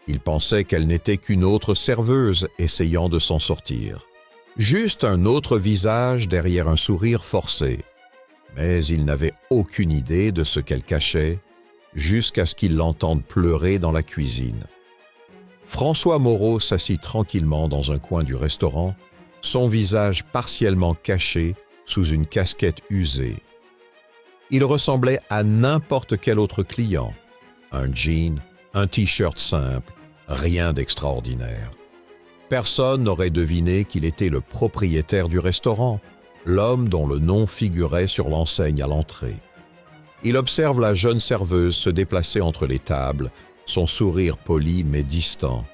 Il pensait qu'elle n'était qu'une autre serveuse essayant de s'en sortir. Juste un autre visage derrière un sourire forcé. Mais il n'avait aucune idée de ce qu'elle cachait, jusqu'à ce qu'il l'entende pleurer dans la cuisine. François Moreau s'assit tranquillement dans un coin du restaurant, son visage partiellement caché sous une casquette usée. Il ressemblait à n'importe quel autre client. Un jean, un t-shirt simple, rien d'extraordinaire. Personne n'aurait deviné qu'il était le propriétaire du restaurant, l'homme dont le nom figurait sur l'enseigne à l'entrée. Il observe la jeune serveuse se déplacer entre les tables, son sourire poli mais distant.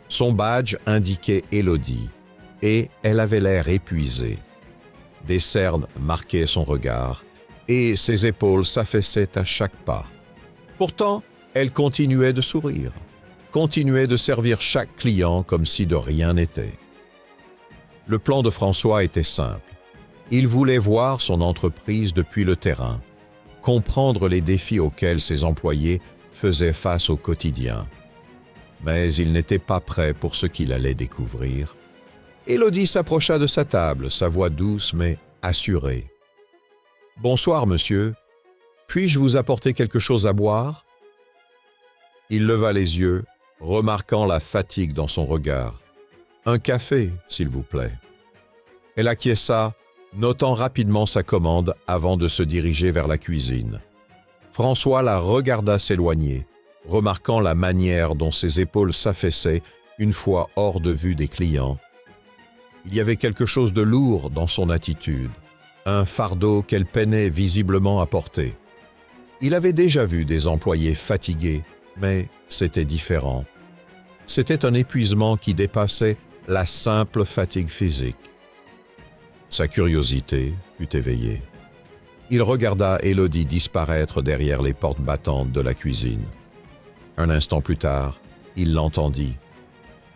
Son badge indiquait Élodie, et elle avait l'air épuisée. Des cernes marquaient son regard, et ses épaules s'affaissaient à chaque pas. Pourtant, elle continuait de sourire, continuait de servir chaque client comme si de rien n'était. Le plan de François était simple. Il voulait voir son entreprise depuis le terrain, comprendre les défis auxquels ses employés faisaient face au quotidien. Mais il n'était pas prêt pour ce qu'il allait découvrir. Élodie s'approcha de sa table, sa voix douce mais assurée. « Bonsoir, monsieur. Puis-je vous apporter quelque chose à boire ?» Il leva les yeux, remarquant la fatigue dans son regard. « Un café, s'il vous plaît. » Elle acquiesça, notant rapidement sa commande avant de se diriger vers la cuisine. François la regarda s'éloigner, remarquant la manière dont ses épaules s'affaissaient une fois hors de vue des clients. Il y avait quelque chose de lourd dans son attitude, un fardeau qu'elle peinait visiblement à porter. Il avait déjà vu des employés fatigués, mais c'était différent. C'était un épuisement qui dépassait la simple fatigue physique. Sa curiosité fut éveillée. Il regarda Élodie disparaître derrière les portes battantes de la cuisine. Un instant plus tard, il l'entendit.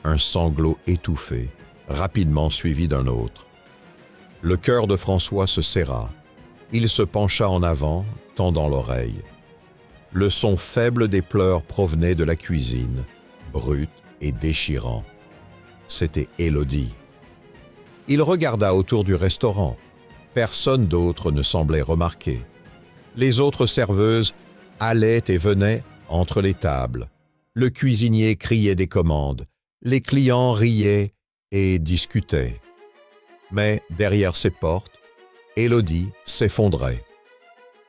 Un sanglot étouffé, rapidement suivi d'un autre. Le cœur de François se serra. Il se pencha en avant, tendant l'oreille. Le son faible des pleurs provenait de la cuisine, brut et déchirant. C'était Élodie. Il regarda autour du restaurant. Personne d'autre ne semblait remarquer. Les autres serveuses allaient et venaient entre les tables. Le cuisinier criait des commandes. Les clients riaient et discutaient. Mais derrière ces portes, Élodie s'effondrait.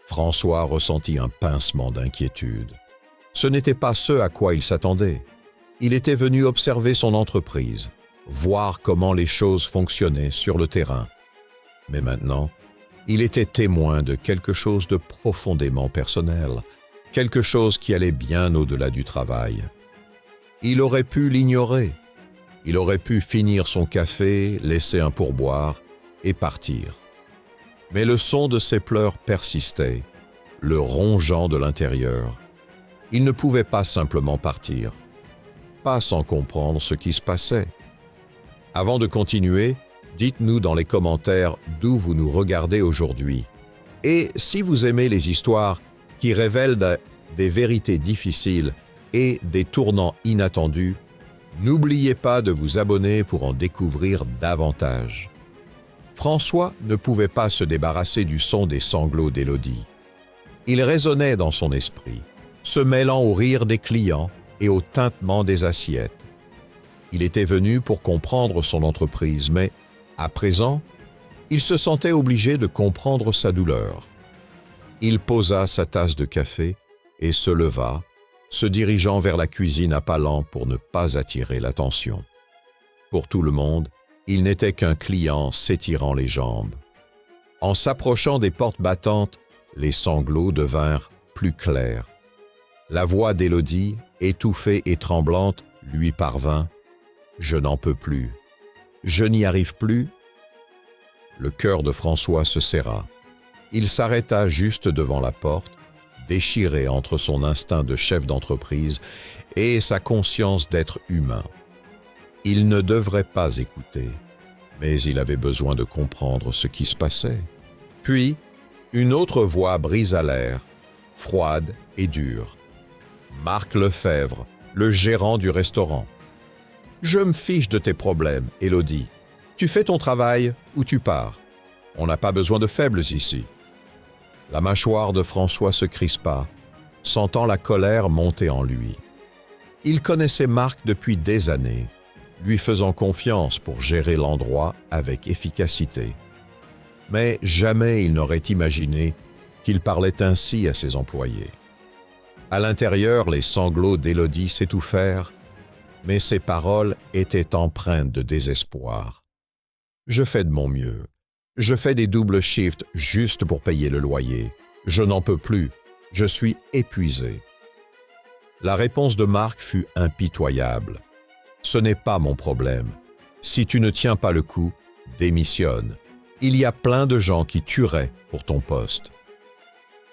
François ressentit un pincement d'inquiétude. Ce n'était pas ce à quoi il s'attendait. Il était venu observer son entreprise, voir comment les choses fonctionnaient sur le terrain. Mais maintenant, il était témoin de quelque chose de profondément personnel, quelque chose qui allait bien au-delà du travail. Il aurait pu l'ignorer. Il aurait pu finir son café, laisser un pourboire et partir. Mais le son de ses pleurs persistait, le rongeant de l'intérieur. Il ne pouvait pas simplement partir, pas sans comprendre ce qui se passait. Avant de continuer, dites-nous dans les commentaires d'où vous nous regardez aujourd'hui. Et si vous aimez les histoires qui révèlent des vérités difficiles et des tournants inattendus, n'oubliez pas de vous abonner pour en découvrir davantage. François ne pouvait pas se débarrasser du son des sanglots d'Élodie. Il résonnait dans son esprit, se mêlant au rire des clients et au tintement des assiettes. Il était venu pour comprendre son entreprise, mais à présent, il se sentait obligé de comprendre sa douleur. Il posa sa tasse de café et se leva, se dirigeant vers la cuisine à pas lents pour ne pas attirer l'attention. Pour tout le monde, il n'était qu'un client s'étirant les jambes. En s'approchant des portes battantes, les sanglots devinrent plus clairs. La voix d'Élodie, étouffée et tremblante, lui parvint. « Je n'en peux plus. Je n'y arrive plus. » Le cœur de François se serra. Il s'arrêta juste devant la porte, déchiré entre son instinct de chef d'entreprise et sa conscience d'être humain. Il ne devrait pas écouter, mais il avait besoin de comprendre ce qui se passait. Puis, une autre voix brisa l'air, froide et dure. Marc Lefebvre, le gérant du restaurant. « Je me fiche de tes problèmes, Élodie. Tu fais ton travail ou tu pars. On n'a pas besoin de faibles ici. » La mâchoire de François se crispa, sentant la colère monter en lui. Il connaissait Marc depuis des années, lui faisant confiance pour gérer l'endroit avec efficacité. Mais jamais il n'aurait imaginé qu'il parlait ainsi à ses employés. À l'intérieur, les sanglots d'Élodie s'étouffèrent, mais ses paroles étaient empreintes de désespoir. « Je fais de mon mieux. Je fais des doubles shifts juste pour payer le loyer. Je n'en peux plus. Je suis épuisé. » La réponse de Marc fut impitoyable. « Ce n'est pas mon problème. Si tu ne tiens pas le coup, démissionne. Il y a plein de gens qui tueraient pour ton poste. »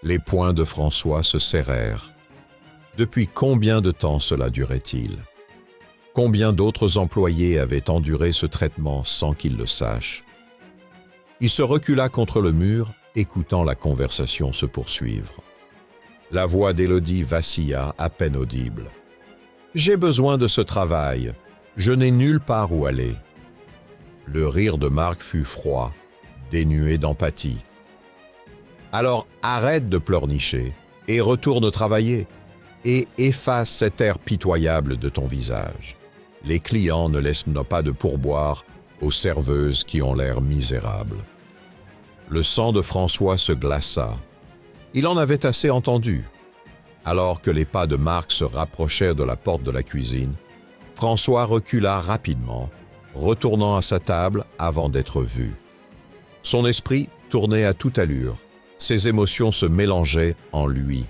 Les poings de François se serrèrent. Depuis combien de temps cela durait-il? Combien d'autres employés avaient enduré ce traitement sans qu'il le sache? Il se recula contre le mur, écoutant la conversation se poursuivre. La voix d'Élodie vacilla, à peine audible. « J'ai besoin de ce travail. Je n'ai nulle part où aller. » Le rire de Marc fut froid, dénué d'empathie. « Alors arrête de pleurnicher et retourne travailler et efface cet air pitoyable de ton visage. Les clients ne laissent pas de pourboire aux serveuses qui ont l'air misérables. » Le sang de François se glaça. Il en avait assez entendu. Alors que les pas de Marc se rapprochèrent de la porte de la cuisine, François recula rapidement, retournant à sa table avant d'être vu. Son esprit tournait à toute allure. Ses émotions se mélangeaient en lui.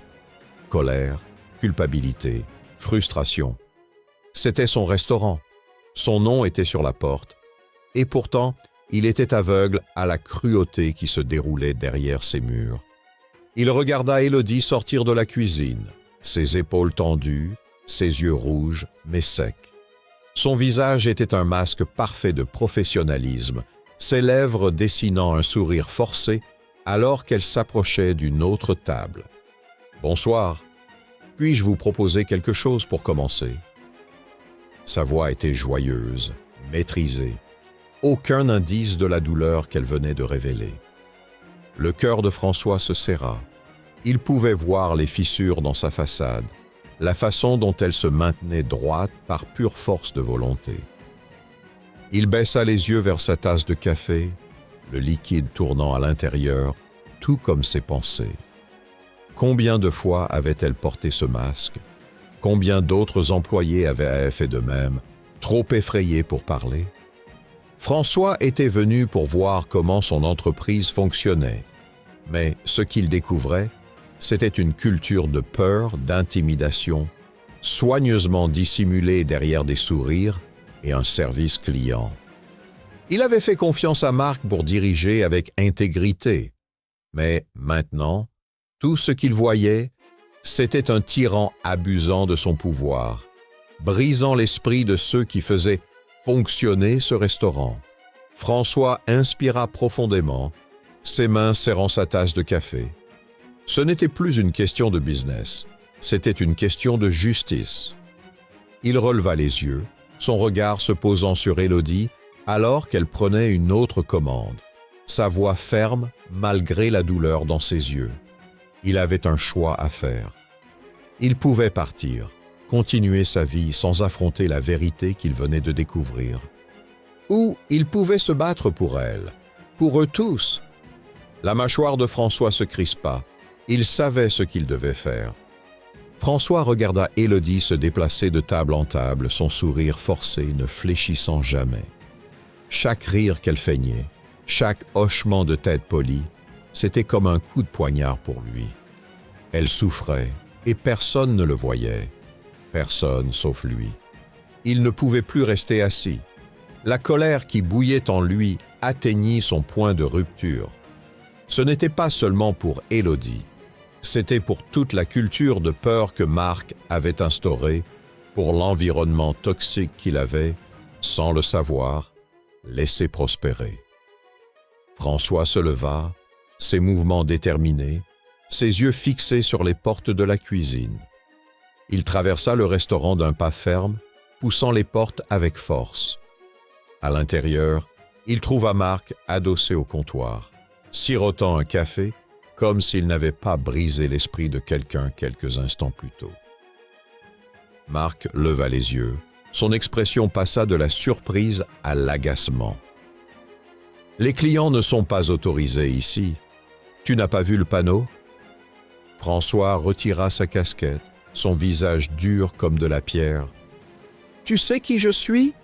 Colère, culpabilité, frustration. C'était son restaurant. Son nom était sur la porte. Et pourtant, il était aveugle à la cruauté qui se déroulait derrière ses murs. Il regarda Élodie sortir de la cuisine, ses épaules tendues, ses yeux rouges mais secs. Son visage était un masque parfait de professionnalisme, ses lèvres dessinant un sourire forcé alors qu'elle s'approchait d'une autre table. « Bonsoir. Puis-je vous proposer quelque chose pour commencer? » Sa voix était joyeuse, maîtrisée. Aucun indice de la douleur qu'elle venait de révéler. Le cœur de François se serra. Il pouvait voir les fissures dans sa façade, la façon dont elle se maintenait droite par pure force de volonté. Il baissa les yeux vers sa tasse de café, le liquide tournant à l'intérieur, tout comme ses pensées. Combien de fois avait-elle porté ce masque? Combien d'autres employés avaient fait de même, trop effrayés pour parler? François était venu pour voir comment son entreprise fonctionnait. Mais ce qu'il découvrait, c'était une culture de peur, d'intimidation, soigneusement dissimulée derrière des sourires et un service client. Il avait fait confiance à Marc pour diriger avec intégrité. Mais maintenant, tout ce qu'il voyait, c'était un tyran abusant de son pouvoir, brisant l'esprit de ceux qui faisaient fonctionner ce restaurant. François inspira profondément, ses mains serrant sa tasse de café. Ce n'était plus une question de business, c'était une question de justice. Il releva les yeux, son regard se posant sur Élodie alors qu'elle prenait une autre commande, sa voix ferme malgré la douleur dans ses yeux. Il avait un choix à faire. Il pouvait partir, continuer sa vie sans affronter la vérité qu'il venait de découvrir. Ou il pouvait se battre pour elle, pour eux tous. La mâchoire de François se crispa. Il savait ce qu'il devait faire. François regarda Élodie se déplacer de table en table, son sourire forcé ne fléchissant jamais. Chaque rire qu'elle feignait, chaque hochement de tête poli, c'était comme un coup de poignard pour lui. Elle souffrait, et personne ne le voyait. Personne sauf lui. Il ne pouvait plus rester assis. La colère qui bouillait en lui atteignit son point de rupture. Ce n'était pas seulement pour Élodie, c'était pour toute la culture de peur que Marc avait instaurée, pour l'environnement toxique qu'il avait, sans le savoir, laissé prospérer. François se leva, ses mouvements déterminés, ses yeux fixés sur les portes de la cuisine. Il traversa le restaurant d'un pas ferme, poussant les portes avec force. À l'intérieur, il trouva Marc adossé au comptoir, sirotant un café comme s'il n'avait pas brisé l'esprit de quelqu'un quelques instants plus tôt. Marc leva les yeux. Son expression passa de la surprise à l'agacement. « Les clients ne sont pas autorisés ici. Tu n'as pas vu le panneau ?» François retira sa casquette, son visage dur comme de la pierre. « Tu sais qui je suis ?»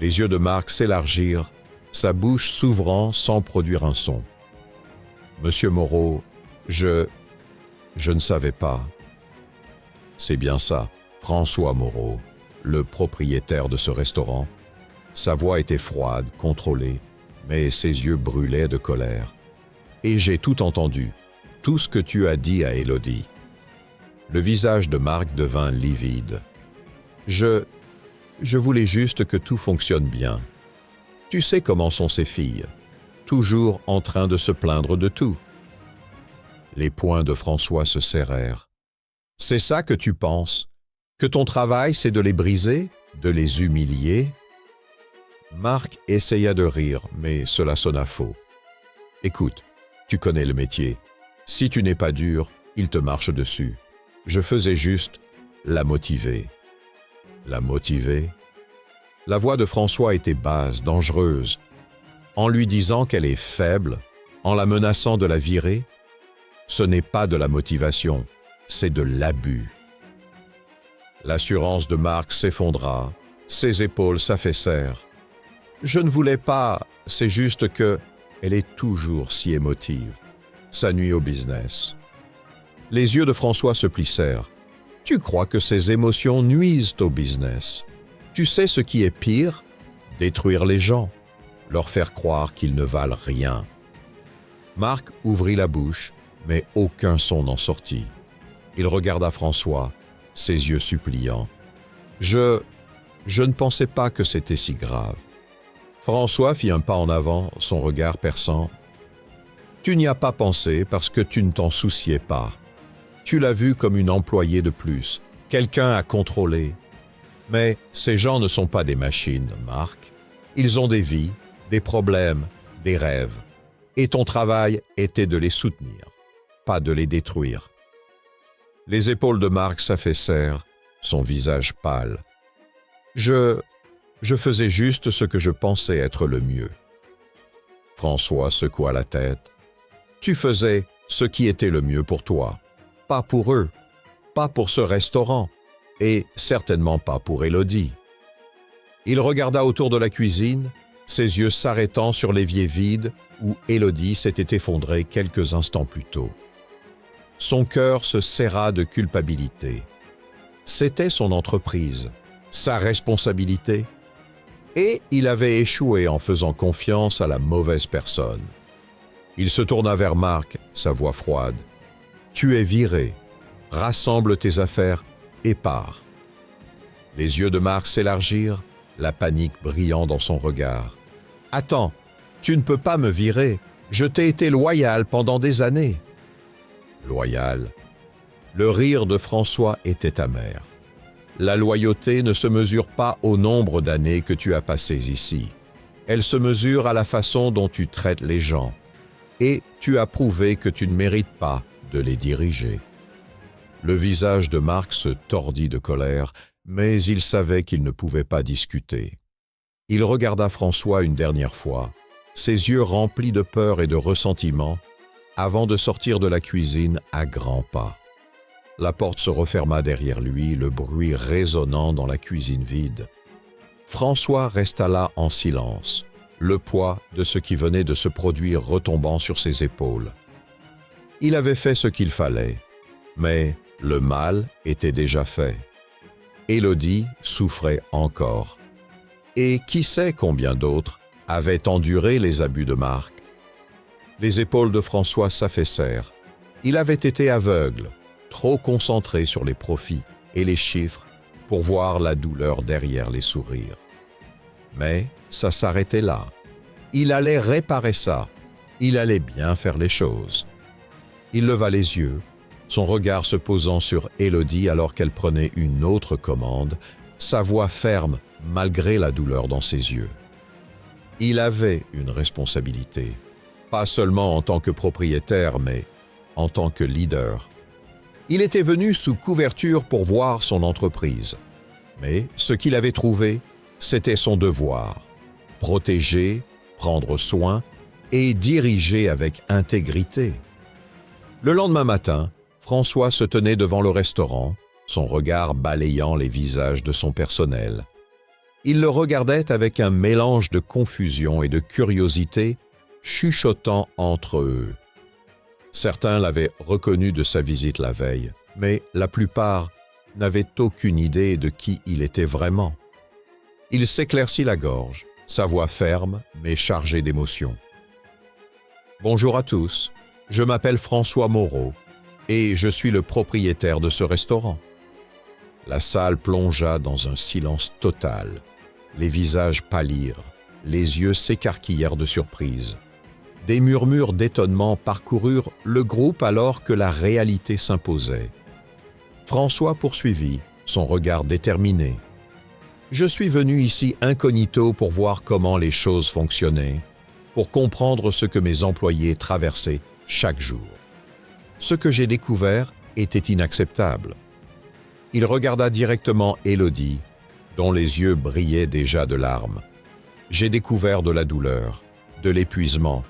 Les yeux de Marc s'élargirent, sa bouche s'ouvrant sans produire un son. « Monsieur Moreau, je ne savais pas. » C'est bien ça, François Moreau, le propriétaire de ce restaurant. Sa voix était froide, contrôlée, mais ses yeux brûlaient de colère. « Et j'ai tout entendu, tout ce que tu as dit à Élodie. » Le visage de Marc devint livide. « Je voulais juste que tout fonctionne bien. Tu sais comment sont ces filles, toujours en train de se plaindre de tout. » Les poings de François se serrèrent. « C'est ça que tu penses? Que ton travail, c'est de les briser, de les humilier ?» Marc essaya de rire, mais cela sonna faux. « Écoute, tu connais le métier. Si tu n'es pas dur, il te marche dessus. Je faisais juste la motiver. » La motiver? La voix de François était basse, dangereuse. En lui disant qu'elle est faible, en la menaçant de la virer, ce n'est pas de la motivation, c'est de l'abus. L'assurance de Marc s'effondra, ses épaules s'affaissèrent. « Je ne voulais pas, c'est juste que elle est toujours si émotive. Ça nuit au business. » Les yeux de François se plissèrent. « Tu crois que ces émotions nuisent au business? Tu sais ce qui est pire? Détruire les gens, leur faire croire qu'ils ne valent rien. » Marc ouvrit la bouche, mais aucun son n'en sortit. Il regarda François, ses yeux suppliants. « Je ne pensais pas que c'était si grave. » François fit un pas en avant, son regard perçant. « Tu n'y as pas pensé parce que tu ne t'en souciais pas. Tu l'as vu comme une employée de plus, quelqu'un à contrôler. Mais ces gens ne sont pas des machines, Marc. Ils ont des vies, des problèmes, des rêves. Et ton travail était de les soutenir, pas de les détruire. » Les épaules de Marc s'affaissèrent, son visage pâle. « Je faisais juste ce que je pensais être le mieux. » François secoua la tête. « Tu faisais ce qui était le mieux pour toi, pas pour eux, pas pour ce restaurant, et certainement pas pour Élodie. » Il regarda autour de la cuisine, ses yeux s'arrêtant sur l'évier vide où Élodie s'était effondrée quelques instants plus tôt. Son cœur se serra de culpabilité. C'était son entreprise, sa responsabilité, et il avait échoué en faisant confiance à la mauvaise personne. Il se tourna vers Marc, sa voix froide. « Tu es viré. Rassemble tes affaires et pars. » Les yeux de Marc s'élargirent, la panique brillant dans son regard. « Attends, tu ne peux pas me virer. Je t'ai été loyal pendant des années. » Loyal. Le rire de François était amer. La loyauté ne se mesure pas au nombre d'années que tu as passées ici. Elle se mesure à la façon dont tu traites les gens. Et tu as prouvé que tu ne mérites pas de les diriger. Le visage de Marc se tordit de colère, mais il savait qu'il ne pouvait pas discuter. Il regarda François une dernière fois, ses yeux remplis de peur et de ressentiment, avant de sortir de la cuisine à grands pas. La porte se referma derrière lui, le bruit résonnant dans la cuisine vide. François resta là en silence, le poids de ce qui venait de se produire retombant sur ses épaules. Il avait fait ce qu'il fallait, mais le mal était déjà fait. Élodie souffrait encore. Et qui sait combien d'autres avaient enduré les abus de Marc. Les épaules de François s'affaissèrent. Il avait été aveugle, trop concentré sur les profits et les chiffres pour voir la douleur derrière les sourires. Mais ça s'arrêtait là. Il allait réparer ça. Il allait bien faire les choses. Il leva les yeux, son regard se posant sur Élodie alors qu'elle prenait une autre commande, sa voix ferme malgré la douleur dans ses yeux. Il avait une responsabilité, pas seulement en tant que propriétaire, mais en tant que leader. Il était venu sous couverture pour voir son entreprise, mais ce qu'il avait trouvé, c'était son devoir: protéger, prendre soin et diriger avec intégrité. Le lendemain matin, François se tenait devant le restaurant, son regard balayant les visages de son personnel. Il le regardait avec un mélange de confusion et de curiosité, chuchotant entre eux. Certains l'avaient reconnu de sa visite la veille, mais la plupart n'avaient aucune idée de qui il était vraiment. Il s'éclaircit la gorge, sa voix ferme mais chargée d'émotion. « Bonjour à tous, je m'appelle François Moreau et je suis le propriétaire de ce restaurant. » La salle plongea dans un silence total. Les visages pâlirent, les yeux s'écarquillèrent de surprise. Des murmures d'étonnement parcoururent le groupe alors que la réalité s'imposait. François poursuivit, son regard déterminé. « Je suis venu ici incognito pour voir comment les choses fonctionnaient, pour comprendre ce que mes employés traversaient chaque jour. Ce que j'ai découvert était inacceptable. » Il regarda directement Élodie, dont les yeux brillaient déjà de larmes. « J'ai découvert de la douleur, de l'épuisement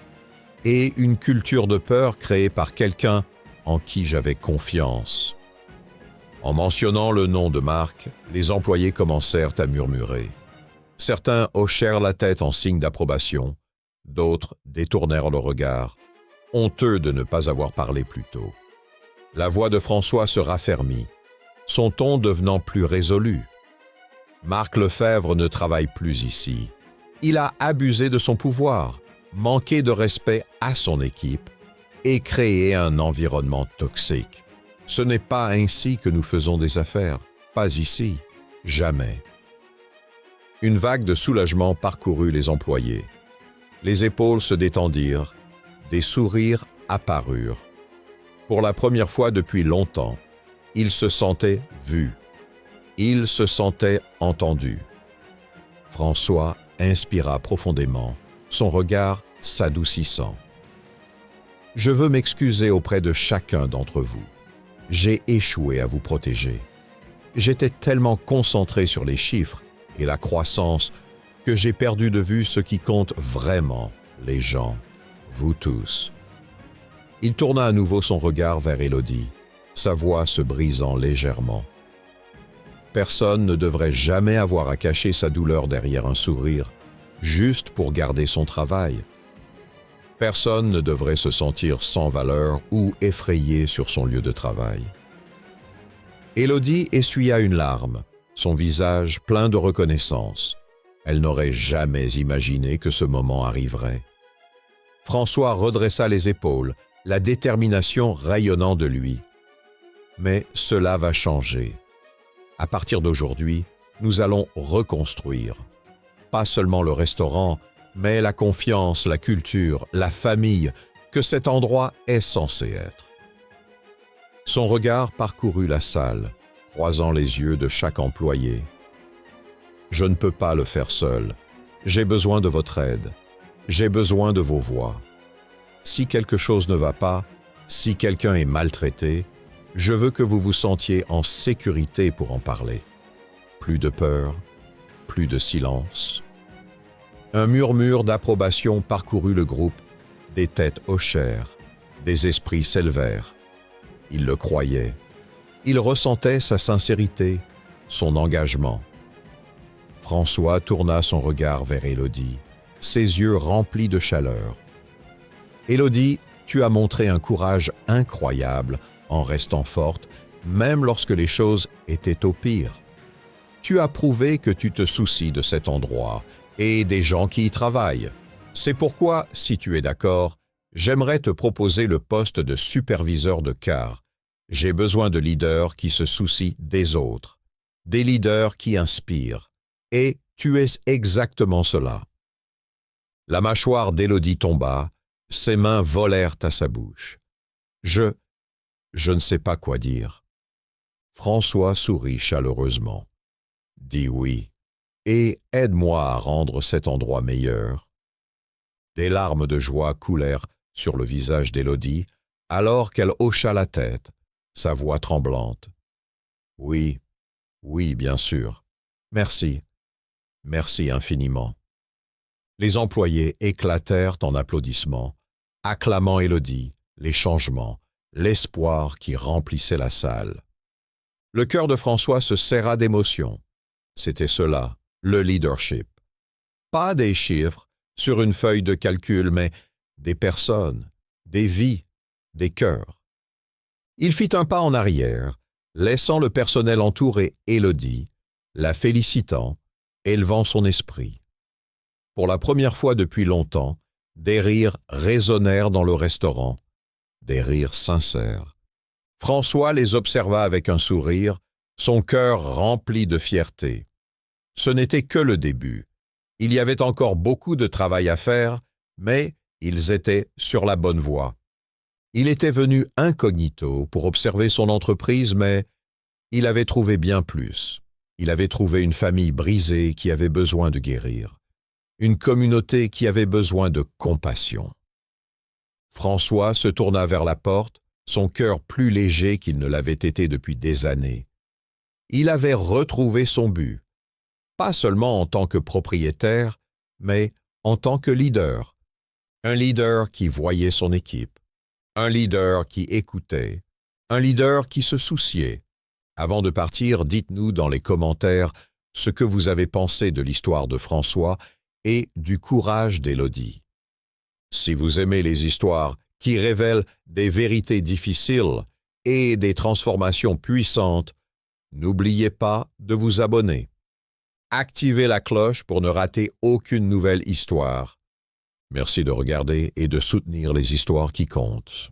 et une culture de peur créée par quelqu'un en qui j'avais confiance. » En mentionnant le nom de Marc, les employés commencèrent à murmurer. Certains hochèrent la tête en signe d'approbation, d'autres détournèrent le regard, honteux de ne pas avoir parlé plus tôt. La voix de François se raffermit, son ton devenant plus résolu. Marc Lefebvre ne travaille plus ici. Il a abusé de son pouvoir, manqué de respect à son équipe et créé un environnement toxique. Ce n'est pas ainsi que nous faisons des affaires, pas ici, jamais. Une vague de soulagement parcourut les employés. Les épaules se détendirent, des sourires apparurent. Pour la première fois depuis longtemps, ils se sentaient vus. Ils se sentaient entendus. François inspira profondément, son regard s'adoucissant. « Je veux m'excuser auprès de chacun d'entre vous. J'ai échoué à vous protéger. J'étais tellement concentré sur les chiffres et la croissance que j'ai perdu de vue ce qui compte vraiment, les gens, vous tous. » Il tourna à nouveau son regard vers Élodie, sa voix se brisant légèrement. Personne ne devrait jamais avoir à cacher sa douleur derrière un sourire, juste pour garder son travail. Personne ne devrait se sentir sans valeur ou effrayé sur son lieu de travail. Élodie essuya une larme, son visage plein de reconnaissance. Elle n'aurait jamais imaginé que ce moment arriverait. François redressa les épaules, la détermination rayonnant de lui. Mais cela va changer. À partir d'aujourd'hui, nous allons reconstruire. Pas seulement le restaurant, mais la confiance, la culture, la famille que cet endroit est censé être. Son regard parcourut la salle, croisant les yeux de chaque employé. « Je ne peux pas le faire seul. J'ai besoin de votre aide. J'ai besoin de vos voix. Si quelque chose ne va pas, si quelqu'un est maltraité, je veux que vous vous sentiez en sécurité pour en parler. Plus de peur, plus de silence. » Un murmure d'approbation parcourut le groupe, des têtes hochèrent, des esprits s'élevèrent. Ils le croyaient. Ils ressentaient sa sincérité, son engagement. François tourna son regard vers Élodie, ses yeux remplis de chaleur. « Élodie, tu as montré un courage incroyable en restant forte, même lorsque les choses étaient au pire. Tu as prouvé que tu te soucies de cet endroit et des gens qui y travaillent. C'est pourquoi, si tu es d'accord, j'aimerais te proposer le poste de superviseur de car. J'ai besoin de leaders qui se soucient des autres, des leaders qui inspirent. Et tu es exactement cela. » La mâchoire d'Élodie tomba, ses mains volèrent à sa bouche. « Je ne sais pas quoi dire. François sourit chaleureusement. Dis oui, et aide-moi à rendre cet endroit meilleur. Des larmes de joie coulèrent sur le visage d'Élodie, alors qu'elle hocha la tête, sa voix tremblante. Oui, oui, bien sûr. Merci. Merci infiniment. Les employés éclatèrent en applaudissements, acclamant Élodie, les changements, l'espoir qui remplissait la salle. Le cœur de François se serra d'émotion. C'était cela, le leadership. Pas des chiffres sur une feuille de calcul, mais des personnes, des vies, des cœurs. Il fit un pas en arrière, laissant le personnel entourer Élodie, la félicitant, élevant son esprit. Pour la première fois depuis longtemps, des rires résonnèrent dans le restaurant, des rires sincères. François les observa avec un sourire, son cœur rempli de fierté. Ce n'était que le début. Il y avait encore beaucoup de travail à faire, mais ils étaient sur la bonne voie. Il était venu incognito pour observer son entreprise, mais il avait trouvé bien plus. Il avait trouvé une famille brisée qui avait besoin de guérir, une communauté qui avait besoin de compassion. François se tourna vers la porte, son cœur plus léger qu'il ne l'avait été depuis des années. Il avait retrouvé son but, pas seulement en tant que propriétaire, mais en tant que leader. Un leader qui voyait son équipe, un leader qui écoutait, un leader qui se souciait. Avant de partir, dites-nous dans les commentaires ce que vous avez pensé de l'histoire de François et du courage d'Élodie. Si vous aimez les histoires qui révèlent des vérités difficiles et des transformations puissantes, n'oubliez pas de vous abonner. Activez la cloche pour ne rater aucune nouvelle histoire. Merci de regarder et de soutenir les histoires qui comptent.